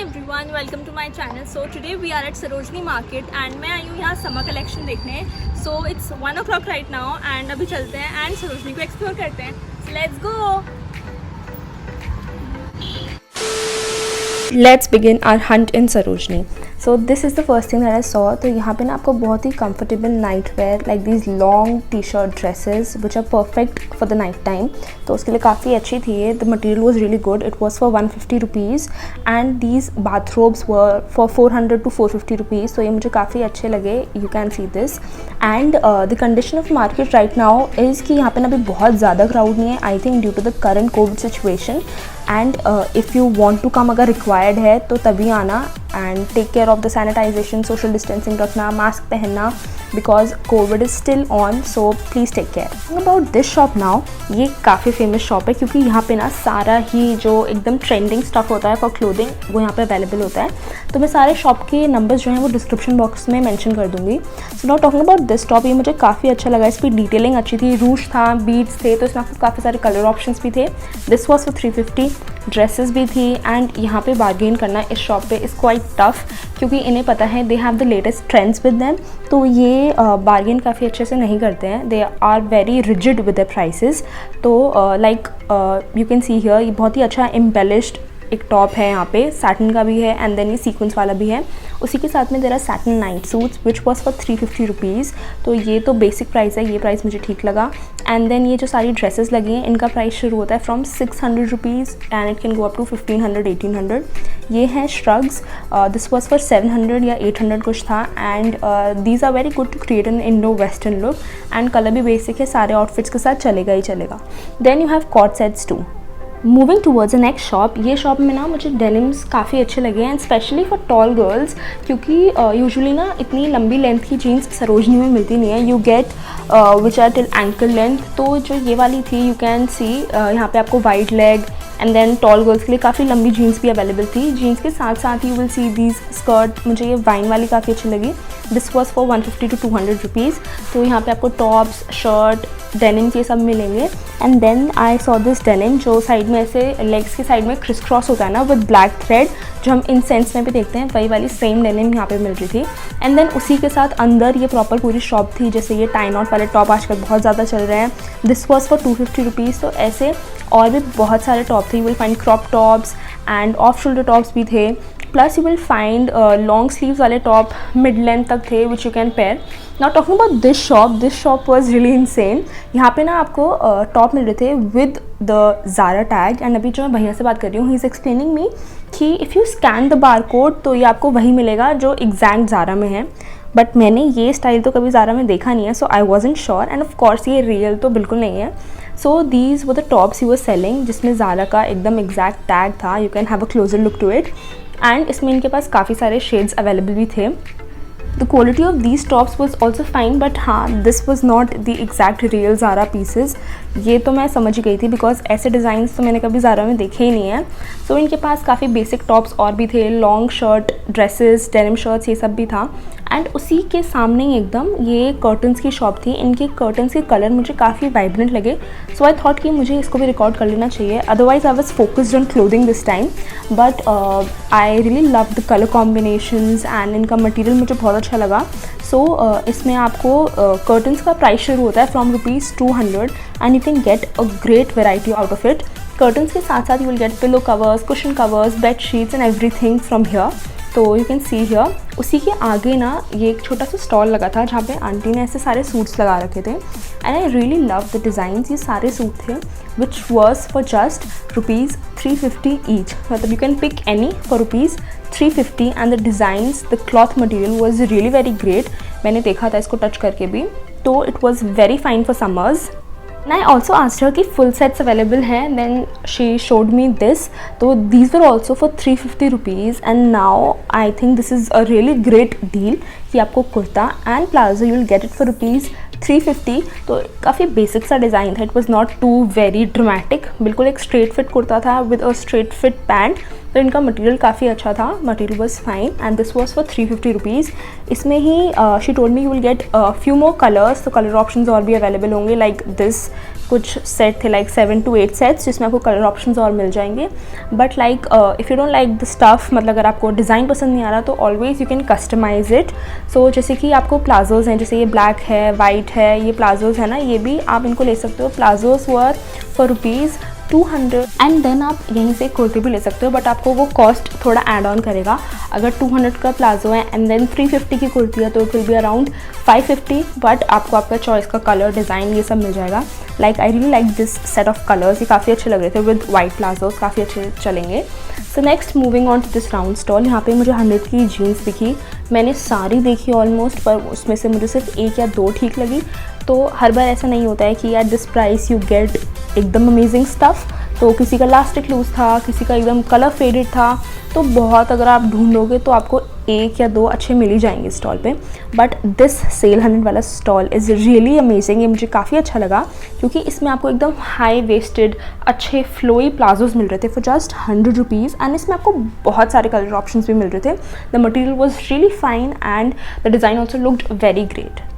Everyone, welcome to my channel. So today we are at Sarojini market and मैं आई हूँ यहाँ समर कलेक्शन देखने। So it's 1 o'clock right now and अभी चलते हैं एंड सरोजनी को एक्सप्लोर करते हैं। Let's go. Let's begin our hunt in Sarojini. So this is the first thing that I saw. तो यहाँ पे ना आपको बहुत ही comfortable night wear like these long t-shirt dresses which are perfect for the night time. तो उसके लिए काफ़ी अच्छी थी ये. The material was really good. It was for 150 rupees and these bathrobes were for 400 to 450 rupees. तो ये मुझे काफ़ी अच्छे लगे. You can see this. And the condition of market right now is कि यहाँ पे ना अभी बहुत ज़्यादा crowd नहीं है. I think due to the current COVID situation. And if you want to come अगर रिक्वायर्ड है तो तभी आना and take care of the sanitisation, social distancing रखना, मास्क पहनना because COVID is still on, so please take care. About this shop now, ये काफ़ी famous shop है क्योंकि यहाँ पे ना सारा ही जो एकदम ट्रेंडिंग स्टफ़ होता है फॉर क्लोथिंग वो यहाँ पे अवेलेबल होता है। तो मैं सारे शॉप के नंबर्स जो हैं वो डिस्क्रिप्शन बॉक्स में मेंशन कर दूँगी। So now talking about this top, ये मुझे काफ़ी अच्छा लगा। इसकी डिटेलिंग अच्छी थी, रूश था, बीड्स थे, तो इसमें आपको काफ़ी सारे कलर ऑप्शंस भी थे। This was for 350। ड्रेसेस भी थी एंड यहाँ पे बार्गेन करना इस शॉप पे इज़ क्वाइट टफ क्योंकि इन्हें पता है they have the latest trends with them, तो ये बार्गेन काफ़ी अच्छे से नहीं करते हैं। They are very rigid with the prices. तो like you can see here, ये बहुत ही अच्छा एम्बेलिश्ड एक टॉप है, यहाँ पे सैटिन का भी है एंड देन ये सीक्वेंस वाला भी है। उसी के साथ में देरा satin night suits which was for 350 rupees. तो ये तो बेसिक प्राइस है, ये प्राइस मुझे ठीक लगा। एंड देन ये जो सारी ड्रेसेस लगी हैं इनका प्राइस शुरू होता है from 600 rupees and it can go up to 1500 1800। ये हैं श्रग्स, दिस वॉज फॉर 700 या 800 कुछ था and these are very good to create an Indo western look and colour भी बेसिक है, सारे आउटफिट्स के साथ चलेगा ही चलेगा। Then you have co-ord sets too. Moving towards the next shop, ये शॉप में ना मुझे डेनिम्स काफ़ी अच्छे लगे and especially for tall girls क्योंकि यूजुअली ना इतनी लंबी लेंथ की जीन्स सरोजनी में मिलती नहीं है। You get which are till ankle length. तो जो ये वाली थी यू कैन सी यहाँ पे आपको wide leg and then tall girls के लिए काफ़ी लंबी जीन्स भी अवेलेबल थी। जीन्स के साथ साथ you will see these skirt, मुझे ये वाइन वाली काफ़ी अच्छी लगी। This was for 150 to 200 rupees. तो यहाँ पे आपको टॉप्स, शर्ट, डेनिम्स ये सब मिलेंगे। And then I saw this denim जो साइड में ऐसे लेग्स के साइड में क्रिस क्रॉस होता है ना विद ब्लैक थ्रेड, जो हम इंसेंस में भी देखते हैं, वही वाली सेम डेनिम यहाँ पे मिल रही थी। एंड देन उसी के साथ अंदर ये प्रॉपर पूरी शॉप थी, जैसे ये टाई नॉट वाले टॉप आजकल बहुत ज़्यादा चल रहे हैं। This was for 250 rupees. तो ऐसे और भी बहुत सारे टॉप थे। You will find crop tops and off shoulder tops भी थे, plus you will find long sleeves वाले टॉप मिड लेंथ तक थे which you can pair. Now talking about this shop was really insane. यहाँ पे ना आपको टॉप मिल रहे थे with the Zara tag and अभी जो मैं भैया से बात कर रही हूँ ही इज़ एक्सप्लेनिंग मी कि if you scan the bar code तो ये आपको वही मिलेगा जो एग्जैक्ट ज़ारा में है। बट मैंने ये स्टाइल तो कभी ज़ारा में देखा नहीं है, so I wasn't sure and of course ये रियल तो बिल्कुल नहीं है। सो दीज वो the tops you were selling जिसमें ज़ारा का एकदम एग्जैक्ट टैग था। You can have a closer look to it and इसमें इनके पास काफ़ी सारे शेड्स अवेलेबल भी थे। The quality of these tops was also fine, but हाँ this was not the exact real Zara pieces। ये तो मैं समझ गई थी बिकॉज ऐसे डिज़ाइंस तो मैंने कभी ज़ारा में देखे ही नहीं है। सो इनके पास काफ़ी बेसिक टॉप्स और भी थे, long shirt, dresses, denim shirts, ये सब भी था। एंड उसी के सामने ही एकदम ये कर्टन्स की शॉप थी। इनके कर्टन्स के कलर मुझे काफ़ी वाइब्रेंट लगे, सो आई थॉट कि मुझे इसको भी रिकॉर्ड कर लेना चाहिए। Otherwise I was focused on clothing this time, but I really love the colour combinations and इनका मटेरियल मुझे बहुत अच्छा लगा। सो इसमें आपको कर्टन्स का प्राइस शुरू होता है from ₹200 and you can get a great variety out of it. Curtains के साथ साथ you will gate pillow covers, cushion covers, bed sheets and everything from here. तो यू कैन सी हियर। उसी के आगे ना ये एक छोटा सा स्टॉल लगा था जहाँ पे आंटी ने ऐसे सारे सूट्स लगा रखे थे and I really love the designs. ये सारे सूट थे which was for just ₹350 each. मतलब you can pick any for ₹350 and the designs, the cloth material was really very great. मैंने देखा था इसको टच करके भी, तो it was very fine for summers. And I also asked her कि full sets available हैं, then she showed me this. तो these were also for 350 rupees and now I think this is a really great deal कि आपको kurta and palazzo you will get it for ₹350। तो काफ़ी basic सा design था, it was not too very dramatic। बिल्कुल एक straight fit kurta था with a straight fit pant तो इनका मटेरियल काफ़ी अच्छा था, material was fine and this was for 350 rupees. इसमें ही she told me you will get few more colours, तो कलर ऑप्शंस और भी अवेलेबल होंगे लाइक दिस। कुछ सेट थे लाइक 7 to 8 सेट्स जिसमें आपको कलर ऑप्शंस और मिल जाएंगे। But like if you don't like the stuff, मतलब अगर आपको डिज़ाइन पसंद नहीं आ रहा तो always you can customise it. So जैसे कि आपको प्लाजोज़ हैं, जैसे ये ब्लैक है, वाइट है, ये प्लाजोज़ है ना, ये भी आप इनको ले सकते हो। Palazzos were for rupees 200 and then आप यहीं से कुर्ती भी ले सकते हो, बट आपको वो कॉस्ट थोड़ा ऐड ऑन करेगा। अगर 200 का प्लाजो है एंड देन 350 की कुर्ती है तो it will be around 550, but आपको आपका चॉइस का कलर, डिज़ाइन ये सब मिल जाएगा। Like I really like this set of colours, ये काफ़ी अच्छे लग रहे थे विद वाइट प्लाजोज, काफ़ी अच्छे चलेंगे। So next moving on to this round stall. यहाँ पे मुझे 100 की जीन्स दिखी, मैंने सारी देखी ऑलमोस्ट, पर उसमें से मुझे सिर्फ 1 या 2 ठीक लगी। तो हर बार ऐसा नहीं होता है कि at this price you get एकदम अमेजिंग स्टफ़। तो किसी का लास्टिक लूज़ था, किसी का एकदम कलर फेडेड था, तो बहुत अगर आप ढूंढोगे तो आपको 1 या 2 अच्छे मिल ही जाएंगे स्टॉल पे। बट दिस सेल 100 वाला स्टॉल इज़ रियली अमेजिंग, ये मुझे काफ़ी अच्छा लगा क्योंकि इसमें आपको एकदम हाई वेस्टेड अच्छे फ्लोई प्लाजोज मिल रहे थे फॉर जस्ट 100 रुपीज़ एंड इसमें आपको बहुत सारे कलर ऑप्शंस भी मिल रहे थे। The material was really fine and the design also looked very great.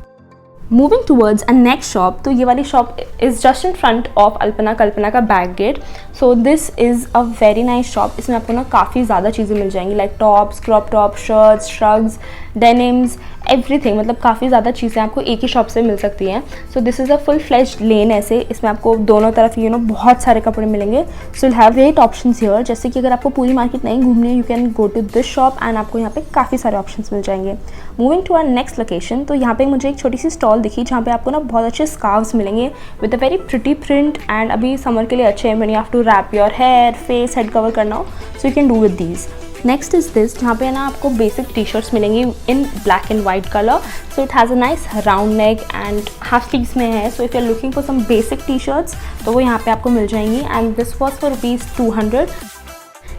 Moving towards a next shop, तो ये वाली shop is just in front of Alpana Kalpana का back gate. So this is a very nice shop. इसमें आपको ना काफ़ी ज़्यादा चीज़ें मिल जाएंगी like tops, crop top, shirts, shrugs, denims, everything, मतलब काफ़ी ज़्यादा चीज़ें आपको एक ही शॉप से मिल सकती हैं। So this is a full fledged lane ऐसे, इसमें आपको दोनों तरफ बहुत सारे कपड़े मिलेंगे। So you have great options here, जैसे कि अगर आपको पूरी मार्केट नहीं घूमनी है you can go to this shop and आपको यहाँ पे काफ़ी सारे ऑप्शंस मिल जाएंगे। Moving to our next location, तो यहाँ पे मुझे एक छोटी सी स्टॉल दिखी जहाँ पे आपको ना बहुत अच्छे स्कार्व्स मिलेंगे with a very pretty print and अभी समर के लिए अच्छे हैं, when you have to wrap your hair, face, head cover करना हो, so you can do with these. Next is this, जहाँ पे ना आपको बेसिक टी शर्ट्स मिलेंगी in black and white colour. So it has a nice round neck and half sleeves में है। So if you are looking for some basic t shirts तो वो यहाँ पे आपको मिल जाएंगी and this was for rupees 200।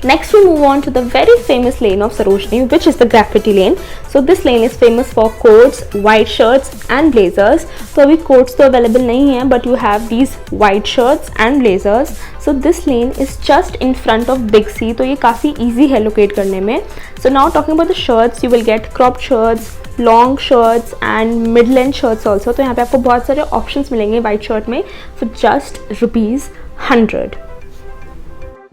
Next we move on to the very famous lane of Sarojini, which is the graffiti lane. So this lane is famous for coats, white shirts and blazers. तो अभी coats तो available नहीं है, but you have these white shirts and blazers. So this lane is just in front of Big C, तो ये काफ़ी easy है locate करने में. So now talking about the shirts, you will get cropped shirts, long shirts and mid length shirts also. तो यहाँ पे आपको बहुत सारे ऑप्शंस मिलेंगे वाइट शर्ट में for just ₹100।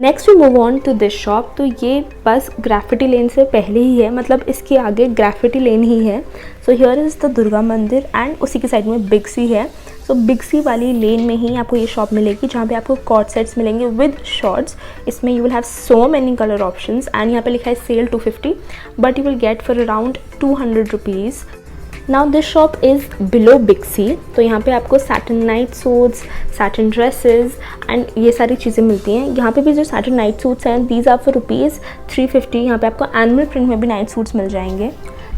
Next we move on to this shop, तो ये बस ग्राफिटी लेन से पहले ही है, मतलब इसके आगे ग्राफिटी लेन ही है। So here is the Durga मंदिर एंड उसी के साइड में बिग सी है। सो बिग सी वाली लेन में ही आपको ये शॉप मिलेगी जहाँ पे आपको कॉर्ड सेट्स मिलेंगे विद शॉर्ट्स। इसमें you will have so many colour options and यहाँ पे लिखा है sale 250, but you will get for around 200 rupees. Now this shop is below big C, तो यहाँ पे आपको satin night suits, satin dresses and ये सारी चीज़ें मिलती हैं। यहाँ पे भी जो सैटिन नाइट सूट्स हैं दीज आर फॉर रुपीज़ 350। यहाँ पे आपको एनिमल प्रिंट में भी नाइट सूट्स मिल जाएंगे।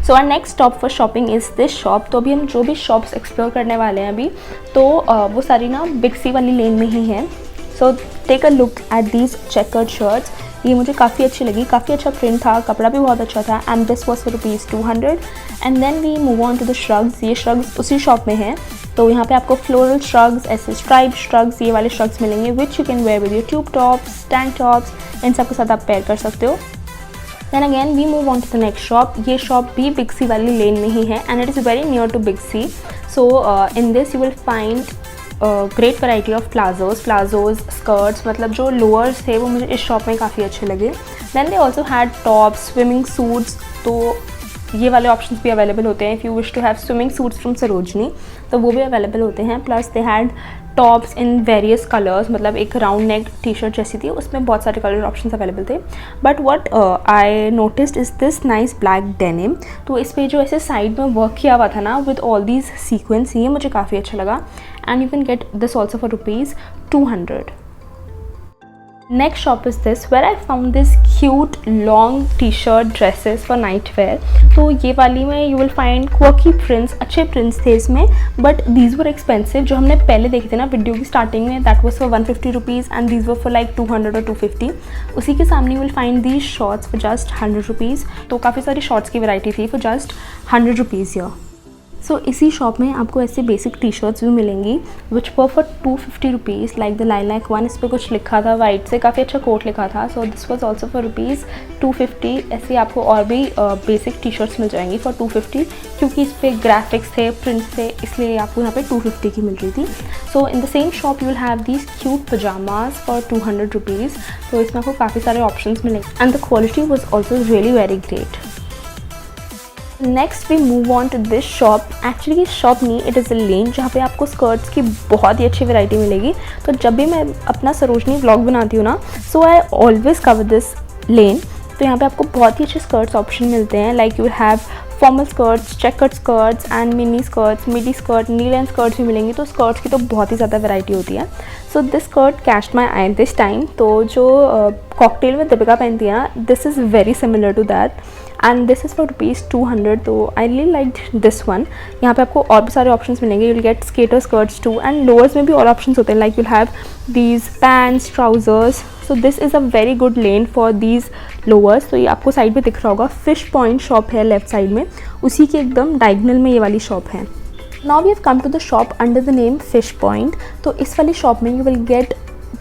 So our next stop for shopping is this shop. तो अभी हम जो भी शॉप्स एक्सप्लोर करने वाले हैं अभी, तो वो सारी ना बिग सी वाली लेन में ही है। So take a look at these checkered shirts, ये मुझे काफ़ी अच्छी लगी, काफ़ी अच्छा प्रिंट था, कपड़ा भी बहुत अच्छा था and this was for rupees 200। And then we move on to the shrugs, ये श्रग्स उसी शॉप में हैं। तो यहाँ पे आपको फ्लोरल श्रग्स, ऐसे स्ट्राइप श्रग्स, ये वाले श्रग्स मिलेंगे which you can wear with your tube tops, tank tops, इन सब के साथ आप पेयर कर सकते हो। Then again we move on to the next shop, ये शॉप भी बिग सी वाली लेन में ही है and it is very near to Big C. So in this you will find great variety of palazzos, skirts, मतलब जो lowers थे वो मुझे इस शॉप में काफ़ी अच्छे लगे। Then they also had tops, swimming suits, तो ये वाले ऑप्शंस भी अवेलेबल होते हैं। If you wish to have swimming suits from Sarojini तो वो भी अवेलेबल होते हैं। Plus they had tops in various colours, मतलब एक राउंड नेक टी शर्ट जैसी थी, उसमें बहुत सारे कलर ऑप्शंस अवेलेबल थे। But what I noticed is this nice black denim, तो इस पर जो ऐसे साइड में वर्क किया हुआ था ना विद ऑल दीज सीक्वेंस, ये मुझे काफ़ी अच्छा लगा and you can get this also for rupees 200। Next shop is this, where I found this cute long t-shirt dresses for night wear. तो ये वाली में you will find quirky prints, अच्छे prints थे इसमें, but these were expensive। जो हमने पहले देखे थे ना वीडियो की स्टार्टिंग में, that was for 150 rupees and these were for like 200 or 250। उसी के सामने you will find these shorts for just 100 rupees. तो काफ़ी सारी शॉर्ट्स की वैरायटी थी for just 100 रुपीज़ here। सो इसी शॉप में आपको ऐसे बेसिक टी शर्ट्स भी मिलेंगी which were for 250 rupees, like the lilac one, इस पर कुछ लिखा था वाइट से, काफ़ी अच्छा कोट लिखा था. So this was also for rupees 250. ऐसे आपको और भी बेसिक टी शर्ट्स मिल जाएंगी फॉर 250, क्योंकि इस पर ग्राफिक्स थे, प्रिंट्स थे, इसलिए आपको यहाँ पे 250 की मिल रही थी. So in the same shop you will have these cute pajamas for 200 rupees. तो इसमें आपको काफ़ी सारे ऑप्शंस मिलेंगे and the quality was also really very great. Next we move on to this shop. Actually ये शॉप नहीं, it is a lane जहाँ पे आपको स्कर्ट्स की बहुत ही अच्छी वैरायटी मिलेगी. तो जब भी मैं अपना सरोजनी व्लॉग बनाती हूँ ना, सो आई ऑलवेज कवर दिस लेन. तो यहाँ पे आपको बहुत ही अच्छे स्कर्ट्स ऑप्शन मिलते हैं, like you have formal skirts, checkered skirts and mini skirts, midi skirt, knee length skirts भी मिलेंगी. तो स्कर्ट्स की तो बहुत ही ज़्यादा वैरायटी होती है. So this skirt catched my eye this time. तो जो कॉकटेल में दीपिका पहनती है ना, this is very similar to that and this is for rupees 200. तो I really like this one. यहाँ पे आपको और भी सारे ऑप्शंस मिलेंगे. You'll get skater skirts too and lowers में भी और ऑप्शंस होते हैं, like you'll have these pants, trousers. So this is a very good lane for these lowers. तो ये आपको साइड में दिख रहा होगा, फिश पॉइंट शॉप है लेफ्ट साइड में, उसी के एकदम डायगनल में ये वाली शॉप है. Now we have come to the shop under the name Fish Point. तो इस वाली शॉप में you will get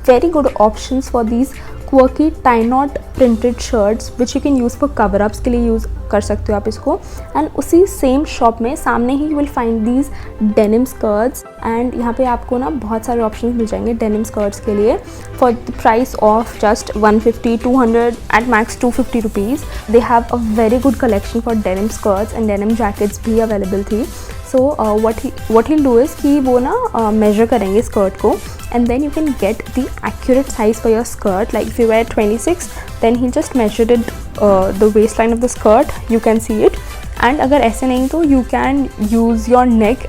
very good options for these quirky tie knot printed shirts which you can use for cover ups के लिए use कर सकते हो आप इसको. एंड उसी सेम शॉप में सामने ही you will find these denim skirts and यहाँ पे आपको ना बहुत सारे ऑप्शन मिल जाएंगे डेनिम स्कर्ट्स के लिए for the price of just 150, 200 at max 250 rupees. They have a very good collection for denim skirts and denim jackets भी अवेलेबल थी. सो what he'll do is कि वो ना मेजर करेंगे स्कर्ट को and then you can get the accurate size for your skirt. Like if you wear 26, then he'll just measure it the waistline of the skirt, you can see it. And अगर ऐसे नहीं तो you can use your neck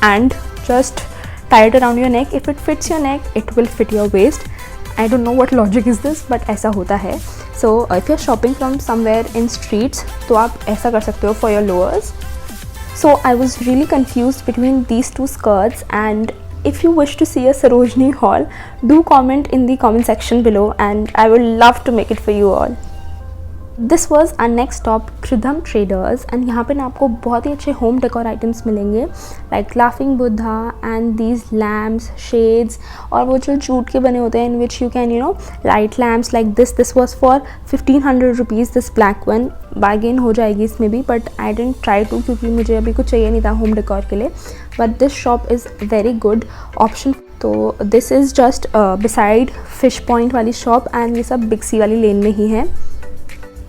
and just tie it around your neck. If it fits your neck, it will fit your waist. I don't know what logic is this, but ऐसा होता है. So if you're shopping from somewhere in streets, तो आप ऐसा कर सकते हो for your lowers. So I was really confused between these two skirts, and if you wish to see a Sarojini haul, do comment in the comment section below and I would love to make it for you all. This was our next stop, Kridham Traders, and यहाँ पे ना आपको बहुत ही अच्छे home decor items मिलेंगे, like laughing Buddha and these lamps, shades, और वो जो जूट के बने होते हैं in which you can you know light lamps like this was for 1500 rupees. This black one bargain हो जाएगी इसमें भी, but I didn't try to क्योंकि मुझे अभी कुछ चाहिए नहीं था होम डेकोर के लिए. But this shop is very good option. तो this is just beside fish point वाली शॉप एंड ये सब बिग सी वाली लेन में ही है.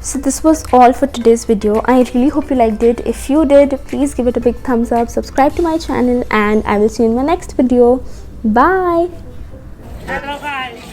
So this was all for today's video. I really hope you liked it. If you did, please give it a big thumbs up, subscribe to my channel, and I will see you in my next video. Bye. Hello guys.